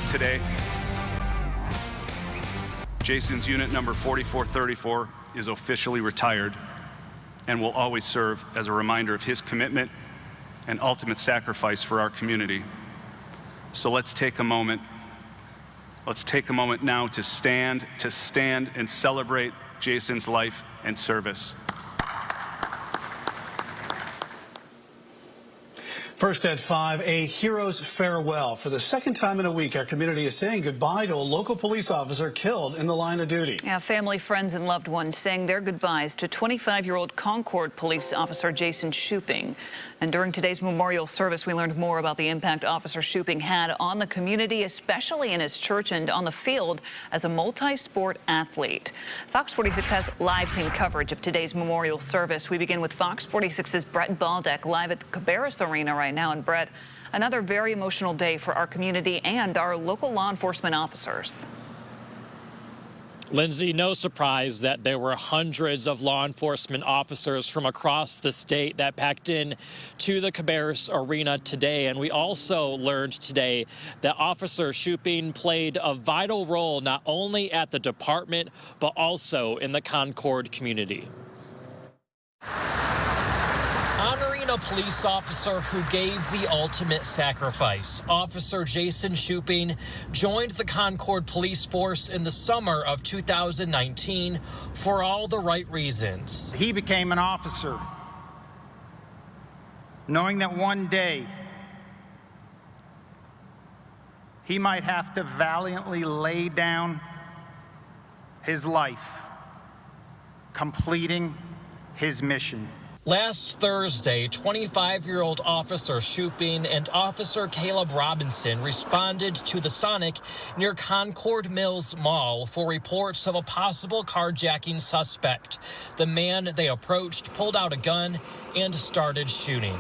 of today, Jason's unit number 4434 is officially retired and will always serve as a reminder of his commitment and ultimate sacrifice for our community. So let's take a moment. Let's take a moment now to stand and celebrate Jason's life and service. First at 5, a hero's farewell. For the second time in a week, our community is saying goodbye to a local police officer killed in the line of duty. Yeah, family, friends, and loved ones saying their goodbyes to 25-year-old Concord police officer Jason Shuping. And during today's memorial service, we learned more about the impact Officer Shuping had on the community, especially in his church and on the field as a multi-sport athlete. Fox 46 has live team coverage of today's memorial service. We begin with Fox 46's Brett Baldeck live at the Cabarrus Arena right now. And Brett, another very emotional day for our community and our local law enforcement officers. Lindsay, no surprise that there were hundreds of law enforcement officers from across the state that packed in to the Cabarrus Arena today. And we also learned today that Officer Shuping played a vital role not only at the department, but also in the Concord community. Honoring a police officer who gave the ultimate sacrifice, Officer Jason Shuping joined the Concord police force in the summer of 2019 for all the right reasons. He became an officer knowing that one day he might have to valiantly lay down his life, completing his mission. Last Thursday, 25-year-old Officer Shuping and Officer Caleb Robinson responded to the Sonic near Concord Mills Mall for reports of a possible carjacking suspect. The man they approached pulled out a gun and started shooting.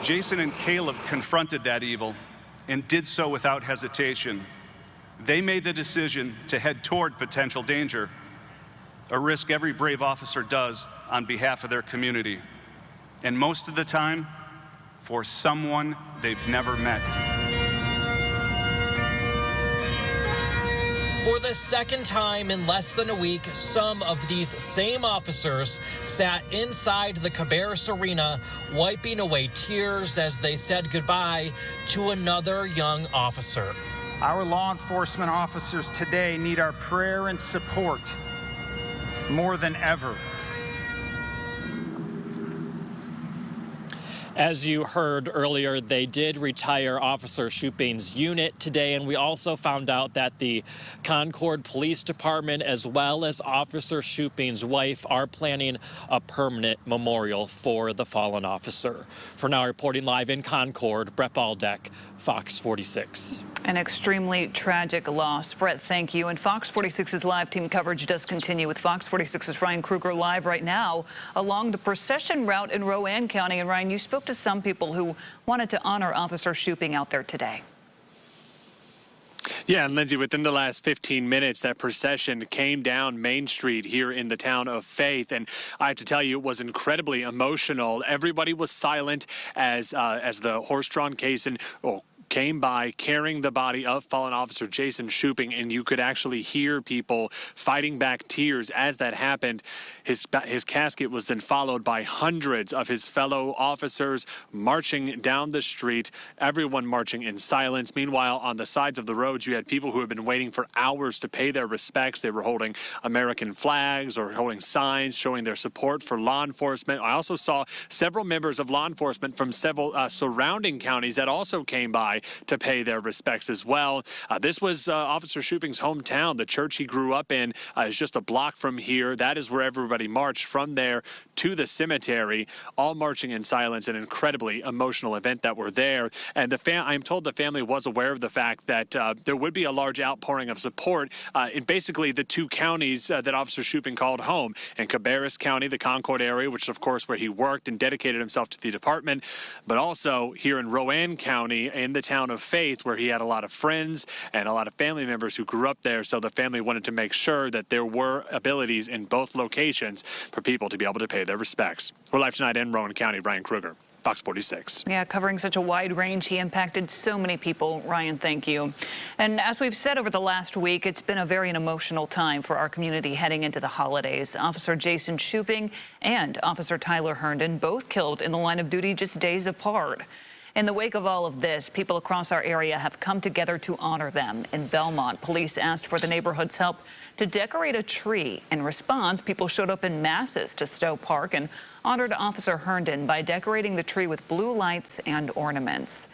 Jason and Caleb confronted that evil and did so without hesitation. They made the decision to head toward potential danger, a risk every brave officer does on behalf of their community. And most of the time, for someone they've never met. For the second time in less than a week, some of these same officers sat inside the Cabarrus Arena, wiping away tears as they said goodbye to another young officer. Our law enforcement officers today need our prayer and support more than ever. As you heard earlier, they did retire Officer Shuping's unit today, and we also found out that the Concord Police Department, as well as Officer Shuping's wife, are planning a permanent memorial for the fallen officer. For now, reporting live in Concord, Brett Baldeck, Fox 46. An extremely tragic loss. Brett, thank you. And Fox 46's live team coverage does continue with Fox 46's Ryan Kruger live right now along the procession route in Rowan County. And Ryan, you spoke to some people who wanted to honor Officer Shuping out there today. Yeah, and Lindsay, within the last 15 minutes, that procession came down Main Street here in the town of Faith. And I have to tell you, it was incredibly emotional. Everybody was silent as the horse-drawn caisson came by carrying the body of fallen officer Jason Shuping, and you could actually hear people fighting back tears as that happened. His casket was then followed by hundreds of his fellow officers marching down the street, everyone marching in silence. Meanwhile, on the sides of the roads, you had people who had been waiting for hours to pay their respects. They were holding American flags or holding signs showing their support for law enforcement. I also saw several members of law enforcement from several surrounding counties that also came by to pay their respects as well. This was Officer Shuping's hometown. The church he grew up in is just a block from here. That is where everybody marched from there to the cemetery, all marching in silence. An incredibly emotional event that were there. And I'm told the family was aware of the fact that there would be a large outpouring of support in basically the two counties that Officer Shuping called home. In Cabarrus County, the Concord area, which is of course where he worked and dedicated himself to the department, but also here in Rowan County in the town of Faith, where he had a lot of friends and a lot of family members who grew up there. So the family wanted to make sure that there were abilities in both locations for people to be able to pay their respects. We're live tonight in Rowan County. Ryan Kruger, Fox 46. Yeah, covering such a wide range, he impacted so many people. Ryan, thank you. And as we've said over the last week, it's been a very emotional time for our community heading into the holidays. Officer Jason Shuping and Officer Tyler Herndon both killed in the line of duty just days apart. In the wake of all of this, people across our area have come together to honor them. In Belmont, police asked for the neighborhood's help to decorate a tree. In response, people showed up in masses to Stowe Park and honored Officer Herndon by decorating the tree with blue lights and ornaments.